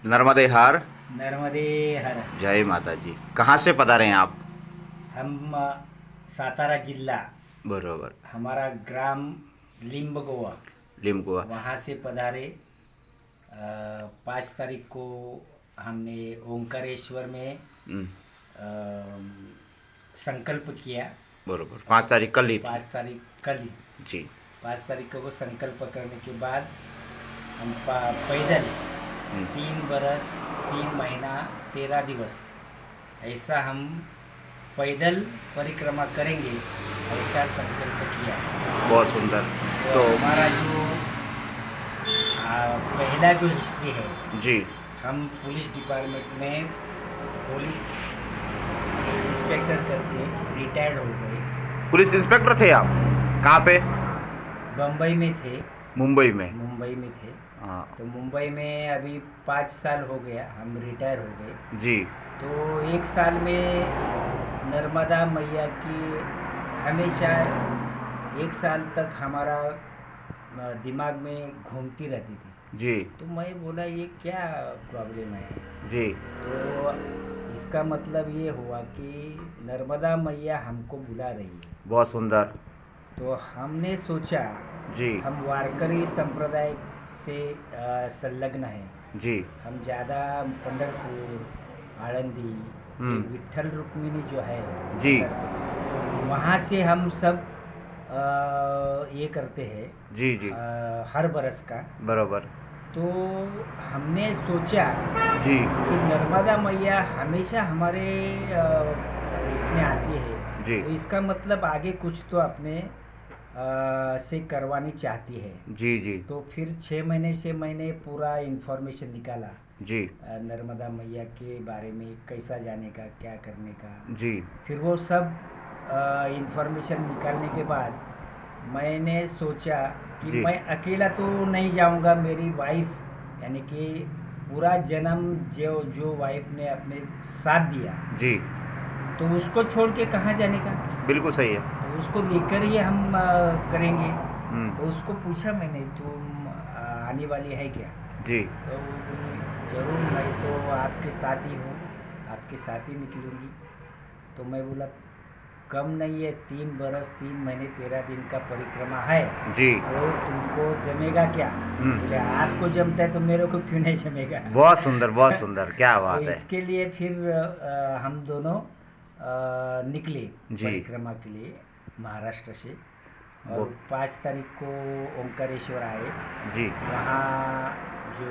नर्मदे हार। नर्मदे हर। जय माता जी। कहाँ से पधारे हैं आप? हम सातारा जिला, बरोबर। हमारा ग्राम लिम्बगोवा, लिमकुआ। वहाँ से पधारे। 5 तारीख को हमने ओंकारेश्वर में हम्म, संकल्प किया। बरोबर। और 5 तारीख कल ही थी। 5 तारीख कल ही, जी। 5 तारीख को संकल्प करने के बाद हम पैदल हम्म, 3 बरस 3 महीना 13 दिवस ऐसा हम पैदल परिक्रमा करेंगे, ऐसा संकल्प किया। बहुत सुंदर। तो तो हमारा जो पहला जो हिस्ट्री है, जी। हम पुलिस डिपार्टमेंट में पुलिस इंस्पेक्टर करके रिटायर्ड हो गए। पुलिस इंस्पेक्टर थे आप? कहाँ पे? बम्बई में थे। मुंबई में। मुंबई में थे। हाँ। तो मुंबई में अभी 5 साल हो गया, हम रिटायर हो गए। जी। तो 1 साल में नर्मदा मैया की हमेशा 1 साल तक हमारा दिमाग में घूमती रहती थी। जी। तो मैं बोला ये क्या प्रॉब्लम है। जी। तो इसका मतलब ये हुआ कि नर्मदा मैया हमको बुला रही है। बहुत सुंदर। तो हमने सोचा, जी। हम वारकरी संप्रदाय से संलग्न हैं। जी। हम ज़्यादा पंढरपुर, आळंदी, ये विट्ठल रुक्मिणी जो है जी। पंढरपुर, वहाँ से हम सब ये करते हैं। जी। जी। हर बरस का। बरोबर। तो हमने सोचा जी। कि नर्मदा मैया हमेशा हमारे इसमें आती है। जी। तो इसका मतलब आगे कुछ तो अपने से करवानी चाहती है। जी। जी। तो फिर 6 महीने से मैंने पूरा इन्फॉर्मेशन निकाला जी। नर्मदा मैया के बारे में, कैसा जाने का, क्या करने का। जी। फिर वो सब इन्फॉर्मेशन निकालने के बाद मैंने सोचा कि जी। मैं अकेला तो नहीं जाऊंगा। मेरी वाइफ, यानी कि पूरा जन्म जो जो वाइफ ने अपने साथ दिया, जी। तो उसको छोड़ के कहाँ जाने का। बिल्कुल सही है। तो उसको लेकर ही हम करेंगे। हम्म। तो उसको पूछा मैंने, तुम आने वाली है क्या? जी। तो वो बोली जरूर, मैं तो आपके साथ ही हूँ, आपके साथ ही निकलूँगी। तो मैं बोला कम नहीं है, 3 बरस 3 महीने 13 दिन का परिक्रमा है। जी। तो तुमको जमेगा क्या? बोले आपको जमता है तो मेरे को क्यों नहीं जमेगा। बहुत सुंदर, बहुत सुंदर, क्या तो बात है। इसके लिए फिर हम दोनों निकले जी। परिक्रमा के लिए महाराष्ट्र से। और वो 5 तारीख को ओंकारेश्वर आए। जी। वहाँ जो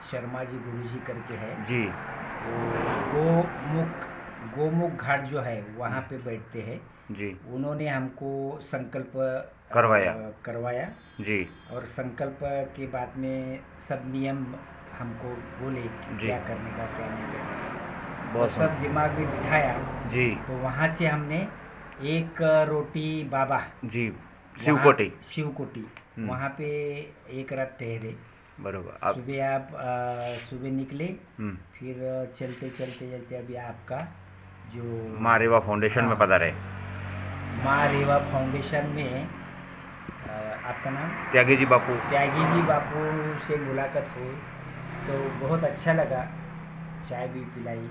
शर्मा जी गुरु जी करके है, जी। वो गोमुख घाट जो है वहाँ पे बैठते हैं। जी। उन्होंने हमको संकल्प करवाया। जी। और संकल्प के बाद में सब नियम हमको बोले कि जी। क्या करने का, क्या नहीं करने का। वो बहुत सब दिमाग में बिठाया। जी। तो वहाँ से हमने एक रोटी बाबा, जी। वहाँ शिवकोटी। शिवकोटी, वहाँ पे एक रात ठहरे। बरोबर। अब सुबह आप सुबह निकले। हम्म, फिर चलते चलते चलते अभी आपका जो माँ रेवा फाउंडेशन में हाँ, पधारे। माँ रेवा फाउंडेशन में आपका नाम त्यागी जी बापू। त्यागी जी बापू से मुलाकात हुई। तो बहुत अच्छा लगा, चाय भी पिलाई।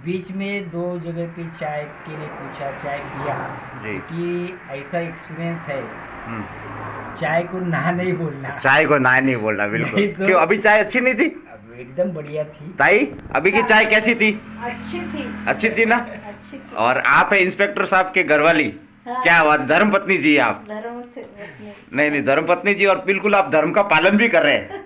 बीच में 2 जगह पे चाय के लिए पूछा, चाय पिया। जी। क्योंकि ऐसा एक्सपीरियंस है, हम्म। चाय को ना नहीं बोलना। चाय को ना नहीं बोलना, बिल्कुल। नहीं तो क्यों, अभी चाय अच्छी नहीं थी? अब एकदम बढ़िया थी। ताई, अभी की चाय कैसी थी? अच्छी थी। अच्छी थी ना? अच्छी थी। और आप है इंस्पेक्टर साहब के घरवाली। हाँ। क्या बात, धर्म पत्नी जी आप? नहीं नहीं, धर्म पत्नी जी, और बिल्कुल आप धर्म का पालन भी कर रहे हैं।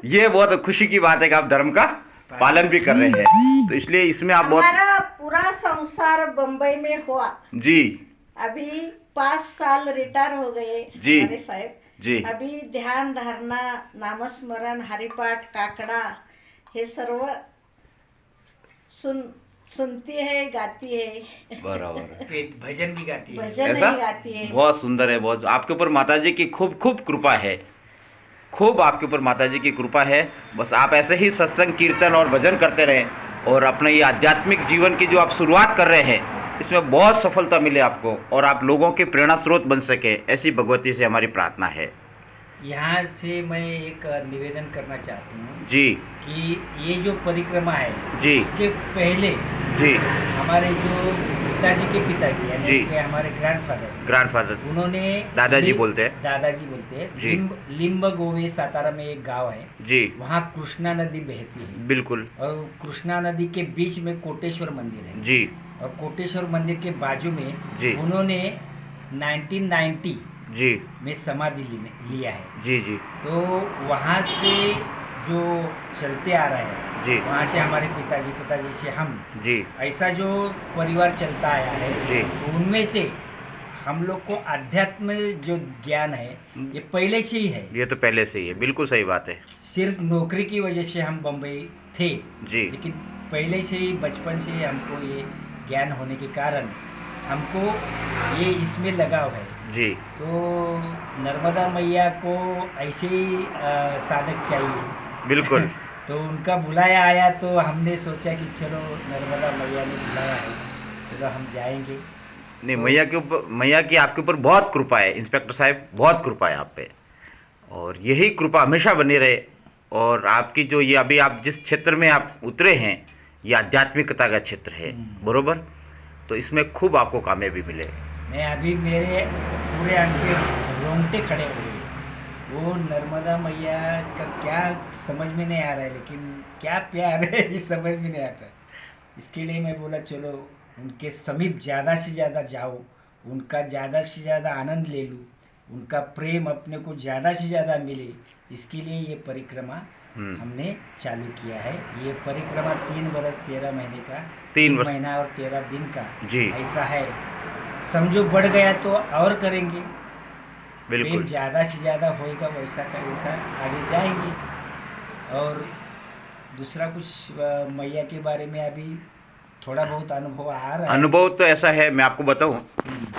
ये बहुत खुशी की बात है कि आप धर्म का पालन भी कर रहे हैं। तो इसलिए इसमें आप बहुत। हमारा पूरा संसार बम्बई में हुआ। जी। अभी 5 साल रिटायर हो गए जी। हमारे साहब जी। अभी ध्यान धारणा, नामस्मरण, हरिपाठ, काकड़ा, हे सर्व सुनती है, गाती है। बराबर। भजन भी गाती है। भजन ऐसा नहीं गाती है। बहुत सुंदर है। बहुत आपके ऊपर माताजी की खूब खूब कृपा है। खूब आपके ऊपर माताजी की कृपा है। बस आप ऐसे ही सत्संग, कीर्तन और भजन करते रहें, और अपने ये आध्यात्मिक जीवन की जो आप शुरुआत कर रहे हैं, इसमें बहुत सफलता मिले आपको, और आप लोगों के प्रेरणा स्रोत बन सके, ऐसी भगवती से हमारी प्रार्थना है। यहाँ से मैं एक निवेदन करना चाहती हूँ जी कि ये जो परिक्रमा है जी उसके पहले जी हमारे जो पिताजी के पिताजी जी। यानी कि हमारे ग्रैंडफादर, ग्रैंडफादर उन्होंने दादाजी बोलते हैं। दादाजी बोलते हैं जी। लिम्ब गोवे सातारा में एक गांव है, जी वहाँ कृष्णा नदी बहती है बिल्कुल और कृष्णा नदी के बीच में कोटेश्वर मंदिर है जी और कोटेश्वर मंदिर के बाजू में जी उन्होंने 1990 जी में समाधि लिया है। जी जी तो वहाँ से जो चलते आ रहे हैं, जी वहाँ से हमारे पिताजी से हम, जी ऐसा जो परिवार चलता आया है जी तो उनमें से हम लोग को अध्यात्म में जो ज्ञान है ये पहले से ही है। ये तो पहले से ही है, बिल्कुल सही बात है। सिर्फ नौकरी की वजह से हम बम्बई थे, जी लेकिन पहले से ही बचपन से ही हमको ये ज्ञान होने के कारण हमको ये इसमें लगाव है। जी तो नर्मदा मैया को ऐसे ही साधक चाहिए। बिल्कुल तो उनका बुलाया आया तो हमने सोचा कि चलो नर्मदा मैया ने बुलाया है, चलो हम जाएंगे। नहीं, मैया की आपके ऊपर बहुत कृपा है इंस्पेक्टर साहब, बहुत कृपा है आप पे, और यही कृपा हमेशा बनी रहे। और आपकी जो ये अभी आप जिस क्षेत्र में आप उतरे हैं, ये आध्यात्मिकता का क्षेत्र है, बरोबर, तो इसमें खूब आपको कामयाबी मिले। मैं अभी मेरे पूरे अंग पे रोंगटे खड़े हुए हैं। वो नर्मदा मैया का क्या समझ में नहीं आ रहा है, लेकिन क्या प्यार है ये समझ में नहीं आता। इसके लिए मैं बोला चलो उनके समीप ज़्यादा से ज़्यादा जाओ, उनका ज़्यादा से ज़्यादा आनंद ले लूँ, उनका प्रेम अपने को ज़्यादा से ज़्यादा मिले, इसके लिए ये परिक्रमा हमने चालू किया है। ये परिक्रमा 3 बरस 13 महीने का, 3 वर्ष महीना और 13 दिन का जी ऐसा है। समझो बढ़ गया तो और करेंगे, बिल्कुल प्रेम ज़्यादा से ज़्यादा होएगा वैसा का वैसा आगे जाएंगे। और दूसरा कुछ मैया के बारे में अभी थोड़ा बहुत अनुभव आ रहा है। अनुभव तो ऐसा है, मैं आपको बताऊं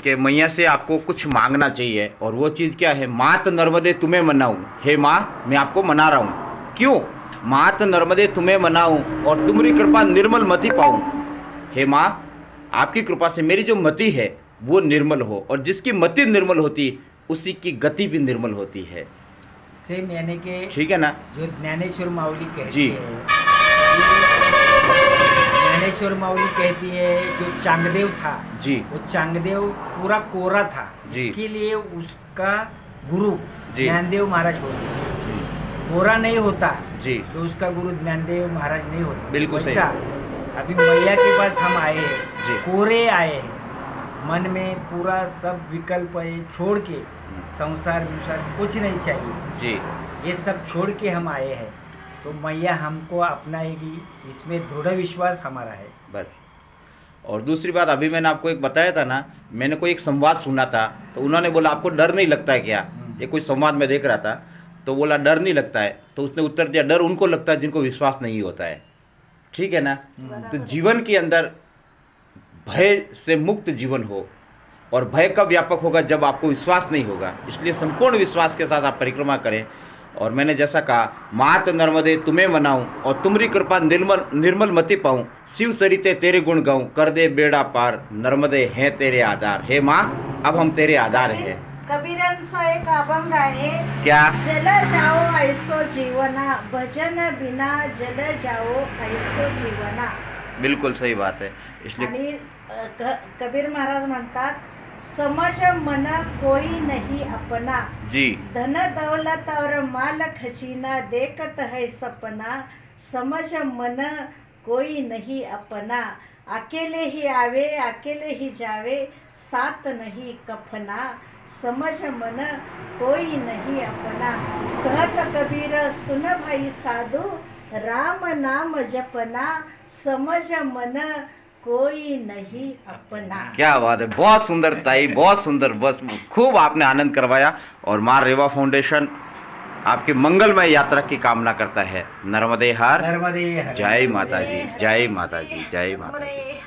कि मैया से आपको कुछ मांगना चाहिए, और वो चीज़ क्या है, मात नर्मदे तुम्हें मनाऊं, हे माँ मैं आपको मना रहा हूँ। क्यों? मात नर्मदे तुम्हें मनाऊं और तुम्हारी कृपा निर्मल मति पाऊं। हे माँ, आपकी कृपा से मेरी जो मति है वो निर्मल हो, और जिसकी मति निर्मल होती उसी की गति भी निर्मल होती है। सेम यानी कि ठीक है ना? जो ज्ञानेश्वर माउली कहती जी। है, ज्ञानेश्वर माउली कहती है जो चांगदेव था जी वो चांगदेव पूरा कोरा था, जी। इसके लिए उसका गुरु जी। ज्ञानदेव महाराज बोलते हैं। कोरा नहीं होता जी तो उसका गुरु ज्ञानदेव महाराज नहीं होता। बिल्कुल सही। वैसा अभी मैया के पास हम आए जी। हैं, कोरे आए हैं, मन में पूरा सब विकल्प छोड़ के, संसार कुछ नहीं चाहिए जी ये सब छोड़ के हम आए हैं, तो मैया हमको अपनाएगी, इसमें दृढ़ विश्वास हमारा है। बस। और दूसरी बात, अभी मैंने आपको एक बताया था ना, मैंने कोई एक संवाद सुना था, तो उन्होंने बोला आपको डर नहीं लगता है क्या? ये कोई संवाद में देख रहा था, तो बोला डर नहीं लगता है, तो उसने उत्तर दिया डर उनको लगता है जिनको विश्वास नहीं होता है। ठीक है ना? तो जीवन के अंदर भय से मुक्त जीवन हो, और भय कब व्यापक होगा? जब आपको विश्वास नहीं होगा। इसलिए संपूर्ण विश्वास के साथ आप परिक्रमा करें। और मैंने जैसा कहा, मात नर्मदे तुम्हें मनाऊं और तुम्हारी कृपा निर्मल मति पाऊं, शिव सरिते तेरे गुण गाऊं, कर दे बेड़ा पार, नर्मदे हैं तेरे आधार। हे माँ, अब हम तेरे आधार हैं। कबीरांचा एक अभंग आहे, क्या? जल जाओ ऐसो जीवना, भजन बिना जल जाओ ऐसो जीवना। बिल्कुल सही बात है। इसलिए आणि कबीर महाराज म्हणतात, समझ मन कोई नहीं अपना, जी धन दौलत और माल खजीना देखत है सपना, समझ मन कोई नहीं अपना, अकेले ही आवे अकेले ही जावे, साथ नहीं कफना, समझ मन कोई नहीं अपना। कहत कबीर सुन भाई साधु, राम नाम जपना, समझ मन कोई नहीं अपना। क्या बात है, बहुत सुंदर ताई, बहुत सुंदर। बस खूब आपने आनंद करवाया, और माँ रेवा फाउंडेशन आपकी मंगलमय यात्रा की कामना करता है। नर्मदे हर, नर्मदे हर। जय माता जी, जय माता जी, जय माता जी। नर्मदे